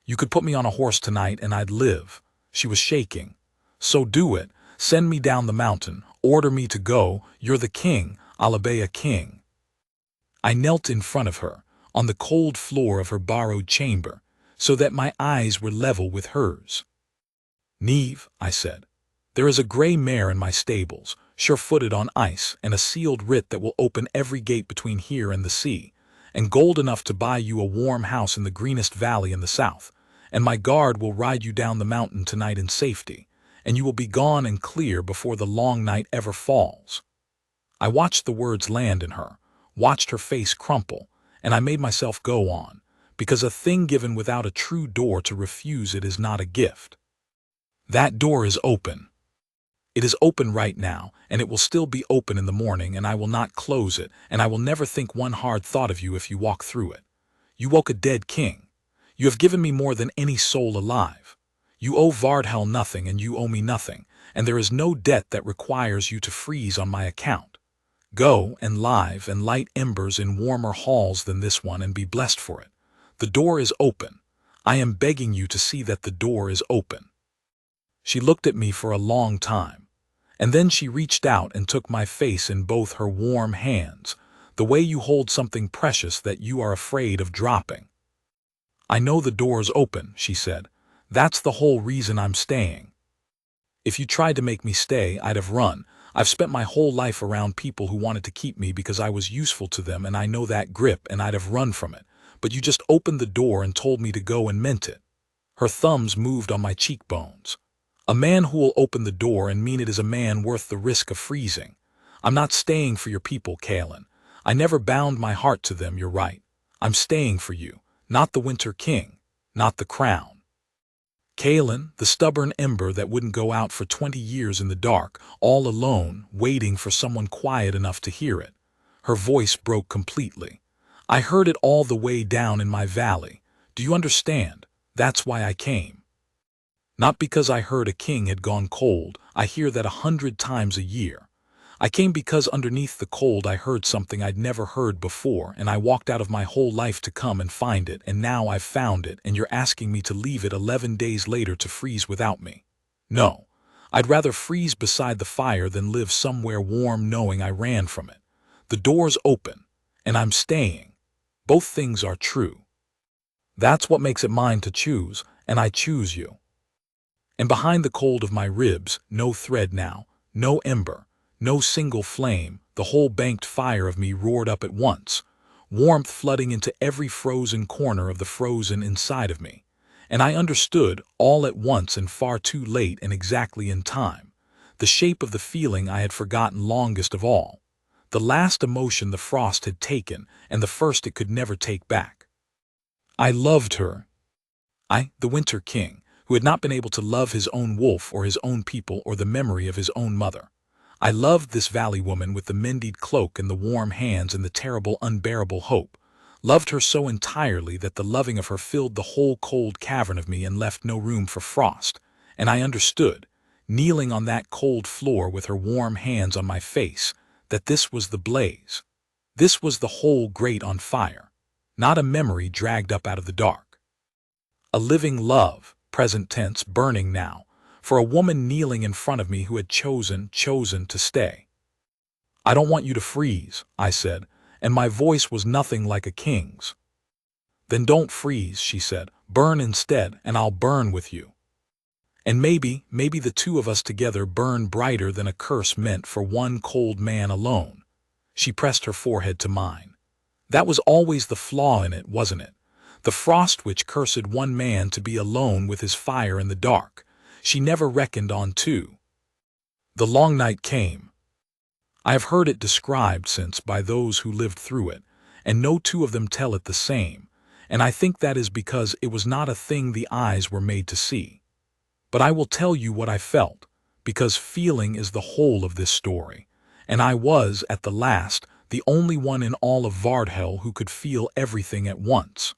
Speaker 1: You could put me on a horse tonight and I'd live. She was shaking. So do it. Send me down the mountain. Order me to go. You're the king. I'll obey a king. I knelt in front of her, on the cold floor of her borrowed chamber, so that my eyes were level with hers. Neve, I said, there is a gray mare in my stables, sure-footed on ice, and a sealed writ that will open every gate between here and the sea, and gold enough to buy you a warm house in the greenest valley in the south, and my guard will ride you down the mountain tonight in safety, and you will be gone and clear before the long night ever falls. I watched the words land in her, watched her face crumple, and I made myself go on, because a thing given without a true door to refuse it is not a gift. That door is open. It is open right now, and it will still be open in the morning, and I will not close it, and I will never think one hard thought of you if you walk through it. You woke a dead king. You have given me more than any soul alive. You owe Vardhel nothing, and you owe me nothing, and there is no debt that requires you to freeze on my account. Go and light embers in warmer halls than this one and be blessed for it. The door is open. I am begging you to see that the door is open. She looked at me for a long time, and then she reached out and took my face in both her warm hands, the way you hold something precious that you are afraid of dropping. I know the door's open, she said. That's the whole reason I'm staying. If you tried to make me stay, I'd have run. I've spent my whole life around people who wanted to keep me because I was useful to them, and I know that grip, and I'd have run from it. But you just opened the door and told me to go and meant it. Her thumbs moved on my cheekbones. A man who will open the door and mean it is a man worth the risk of freezing. I'm not staying for your people, Kaelin. I never bound my heart to them, you're right. I'm staying for you, not the Winter King, not the crown. Kaelin, the stubborn ember that wouldn't go out for 20 years in the dark, all alone, waiting for someone quiet enough to hear it. Her voice broke completely. I heard it all the way down in my valley. Do you understand? That's why I came. Not because I heard a king had gone cold. I hear that 100 times a year. I came because underneath the cold I heard something I'd never heard before, and I walked out of my whole life to come and find it, and now I've found it, and you're asking me to leave it 11 days later to freeze without me. No, I'd rather freeze beside the fire than live somewhere warm knowing I ran from it. The door's open, and I'm staying. Both things are true. That's what makes it mine to choose, and I choose you. And behind the cold of my ribs, no thread now, no ember, no single flame, the whole banked fire of me roared up at once, warmth flooding into every frozen corner of the frozen inside of me. And I understood, all at once and far too late and exactly in time, the shape of the feeling I had forgotten longest of all, the last emotion the frost had taken and the first it could never take back. I loved her. I, the Winter King, who had not been able to love his own wolf or his own people or the memory of his own mother. I loved this valley woman with the mended cloak and the warm hands and the terrible, unbearable hope. Loved her so entirely that the loving of her filled the whole cold cavern of me and left no room for frost. And I understood, kneeling on that cold floor with her warm hands on my face, that this was the blaze. This was the whole grate on fire, not a memory dragged up out of the dark. A living love, present tense, burning now, for a woman kneeling in front of me who had chosen to stay. I don't want you to freeze, I said, and my voice was nothing like a king's. Then don't freeze, she said, burn instead, and I'll burn with you. And maybe the two of us together burn brighter than a curse meant for one cold man alone. She pressed her forehead to mine. That was always the flaw in it, wasn't it? The frost which cursed one man to be alone with his fire in the dark. She never reckoned on two. The long night came. I have heard it described since by those who lived through it, and no two of them tell it the same, and I think that is because it was not a thing the eyes were made to see. But I will tell you what I felt, because feeling is the whole of this story, and I was, at the last, the only one in all of Vardhel who could feel everything at once.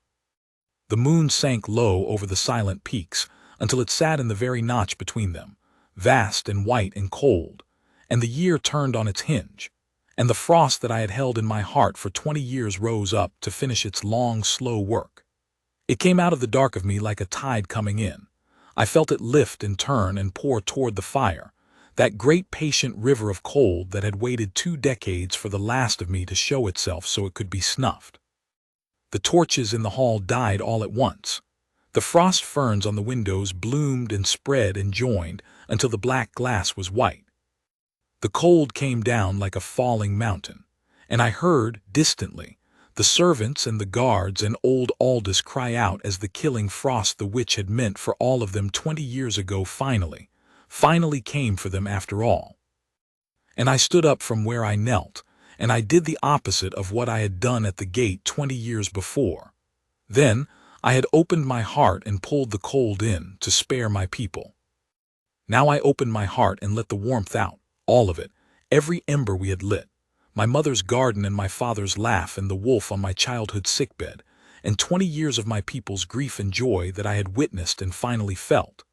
Speaker 1: The moon sank low over the silent peaks until it sat in the very notch between them, vast and white and cold, and the year turned on its hinge, and the frost that I had held in my heart for 20 years rose up to finish its long, slow work. It came out of the dark of me like a tide coming in. I felt it lift and turn and pour toward the fire, that great patient river of cold that had waited 2 decades for the last of me to show itself so it could be snuffed. The torches in the hall died all at once. The frost ferns on the windows bloomed and spread and joined until the black glass was white. The cold came down like a falling mountain, and I heard, distantly, the servants and the guards and old Aldous cry out as the killing frost the witch had meant for all of them 20 years ago finally came for them after all. And I stood up from where I knelt, and I did the opposite of what I had done at the gate 20 years before. Then I had opened my heart and pulled the cold in to spare my people. Now I opened my heart and let the warmth out, all of it, every ember we had lit, my mother's garden and my father's laugh and the wolf on my childhood sickbed, and 20 years of my people's grief and joy that I had witnessed and finally felt.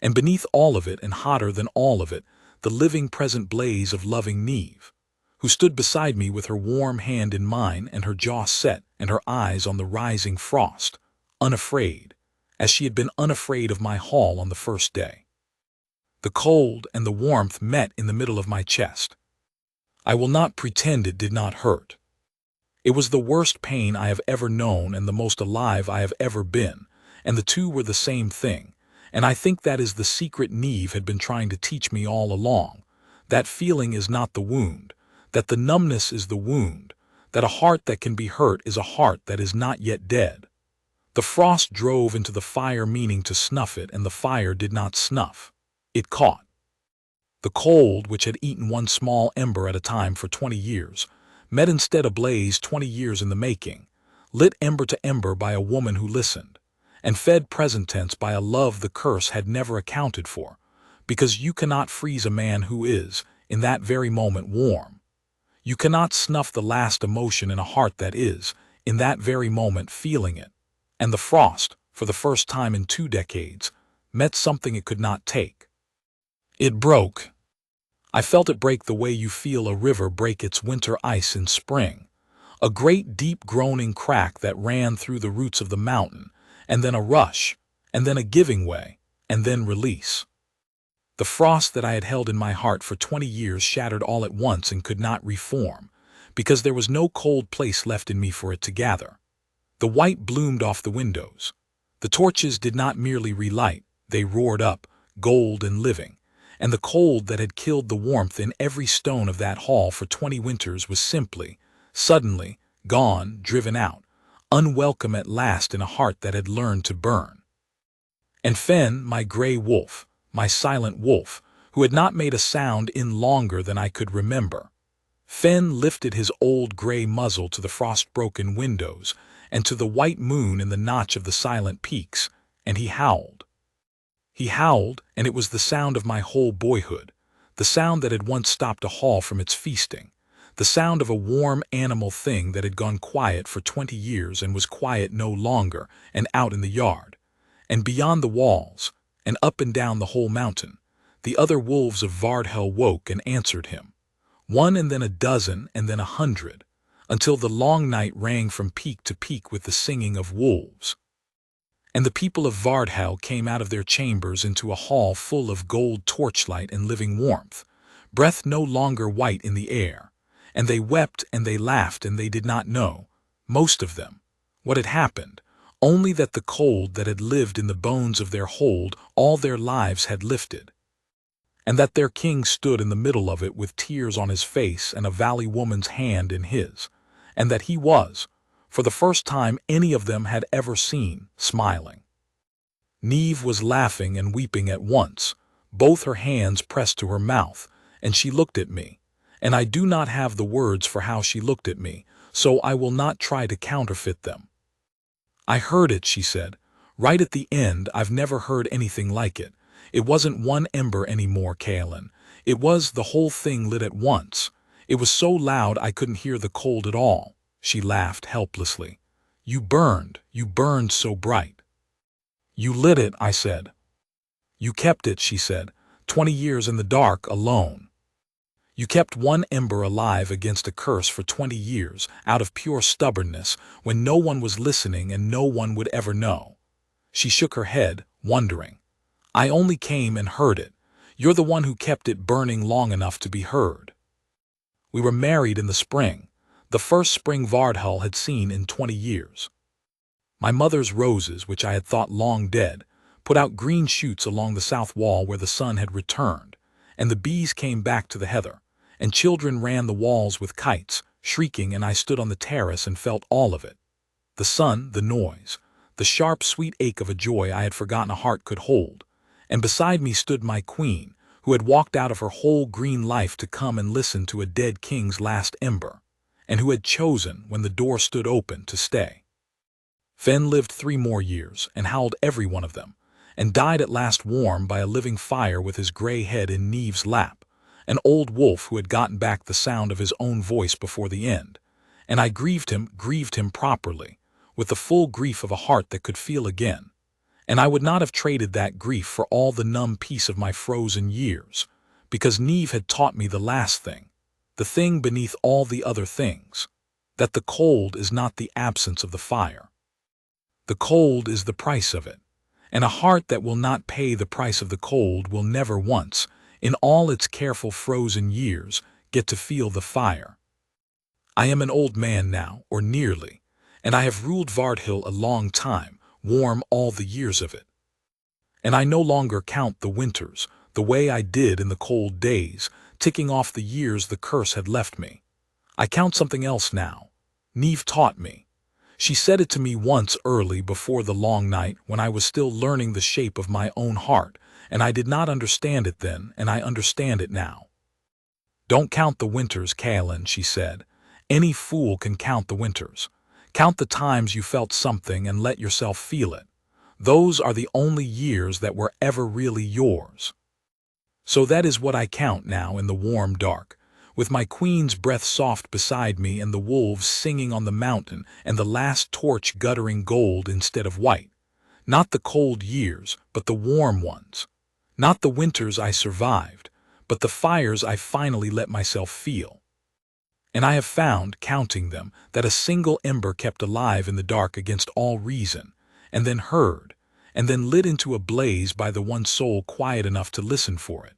Speaker 1: And beneath all of it and hotter than all of it, the living present blaze of loving Neve, who stood beside me with her warm hand in mine and her jaw set and her eyes on the rising frost, unafraid, as she had been unafraid of my hall on the first day. The cold and the warmth met in the middle of my chest. I will not pretend it did not hurt. It was the worst pain I have ever known and the most alive I have ever been, and the two were the same thing, and I think that is the secret Neve had been trying to teach me all along, that feeling is not the wound, that the numbness is the wound, that a heart that can be hurt is a heart that is not yet dead. The frost drove into the fire meaning to snuff it, and the fire did not snuff. It caught. The cold, which had eaten one small ember at a time for 20 years, met instead a blaze 20 years in the making, lit ember to ember by a woman who listened, and fed present tense by a love the curse had never accounted for, because you cannot freeze a man who is, in that very moment, warm. You cannot snuff the last emotion in a heart that is, in that very moment, feeling it. And the frost, for the first time in 2 decades, met something it could not take. It broke. I felt it break the way you feel a river break its winter ice in spring. A great deep groaning crack that ran through the roots of the mountain, and then a rush, and then a giving way, and then release. The frost that I had held in my heart for 20 years shattered all at once and could not reform, because there was no cold place left in me for it to gather. The white bloomed off the windows. The torches did not merely relight, they roared up, gold and living, and the cold that had killed the warmth in every stone of that hall for 20 winters was simply, suddenly, gone, driven out, unwelcome at last in a heart that had learned to burn. And Fen, my gray wolf, my silent wolf, who had not made a sound in longer than I could remember. Fen lifted his old gray muzzle to the frost-broken windows and to the white moon in the notch of the silent peaks, and he howled. He howled, and it was the sound of my whole boyhood, the sound that had once stopped a hall from its feasting, the sound of a warm animal thing that had gone quiet for 20 years and was quiet no longer, and out in the yard, and beyond the walls, and up and down the whole mountain, the other wolves of Vardhel woke and answered him, one and then a dozen and then 100, until the long night rang from peak to peak with the singing of wolves. And the people of Vardhel came out of their chambers into a hall full of gold torchlight and living warmth, breath no longer white in the air, and they wept and they laughed and they did not know, most of them, what had happened, only that the cold that had lived in the bones of their hold all their lives had lifted, and that their king stood in the middle of it with tears on his face and a valley woman's hand in his, and that he was, for the first time any of them had ever seen, smiling. Neve was laughing and weeping at once, both her hands pressed to her mouth, and she looked at me, and I do not have the words for how she looked at me, so I will not try to counterfeit them. I heard it, she said. Right at the end, I've never heard anything like it. It wasn't one ember anymore, Kaelin. It was the whole thing lit at once. It was so loud I couldn't hear the cold at all. She laughed helplessly. You burned so bright. You lit it, I said. You kept it, she said, 20 years in the dark, alone. You kept one ember alive against a curse for 20 years, out of pure stubbornness, when no one was listening and no one would ever know. She shook her head, wondering. I only came and heard it. You're the one who kept it burning long enough to be heard. We were married in the spring, the first spring Vardhel had seen in 20 years. My mother's roses, which I had thought long dead, put out green shoots along the south wall where the sun had returned, and the bees came back to the heather, and children ran the walls with kites, shrieking, and I stood on the terrace and felt all of it. The sun, the noise, the sharp, sweet ache of a joy I had forgotten a heart could hold, and beside me stood my queen, who had walked out of her whole green life to come and listen to a dead king's last ember, and who had chosen, when the door stood open, to stay. Fen lived 3 more years, and howled every one of them, and died at last warm by a living fire with his gray head in Neve's lap, an old wolf who had gotten back the sound of his own voice before the end, and I grieved him properly, with the full grief of a heart that could feel again, and I would not have traded that grief for all the numb peace of my frozen years, because Neve had taught me the last thing, the thing beneath all the other things, that the cold is not the absence of the fire. The cold is the price of it, and a heart that will not pay the price of the cold will never once, in all its careful frozen years, get to feel the fire. I am an old man now, or nearly, and I have ruled Vardhel a long time, warm all the years of it. And I no longer count the winters, the way I did in the cold days, ticking off the years the curse had left me. I count something else now. Neve taught me. She said it to me once early before the long night when I was still learning the shape of my own heart, and I did not understand it then, and I understand it now. Don't count the winters, Kaelin, she said. Any fool can count the winters. Count the times you felt something and let yourself feel it. Those are the only years that were ever really yours. So that is what I count now in the warm dark, with my queen's breath soft beside me and the wolves singing on the mountain and the last torch guttering gold instead of white. Not the cold years, but the warm ones. Not the winters I survived, but the fires I finally let myself feel. And I have found, counting them, that a single ember kept alive in the dark against all reason, and then heard, and then lit into a blaze by the one soul quiet enough to listen for it.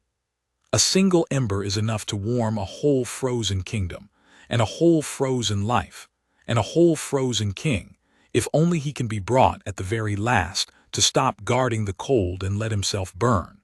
Speaker 1: A single ember is enough to warm a whole frozen kingdom, and a whole frozen life, and a whole frozen king, if only he can be brought at the very last to stop guarding the cold and let himself burn.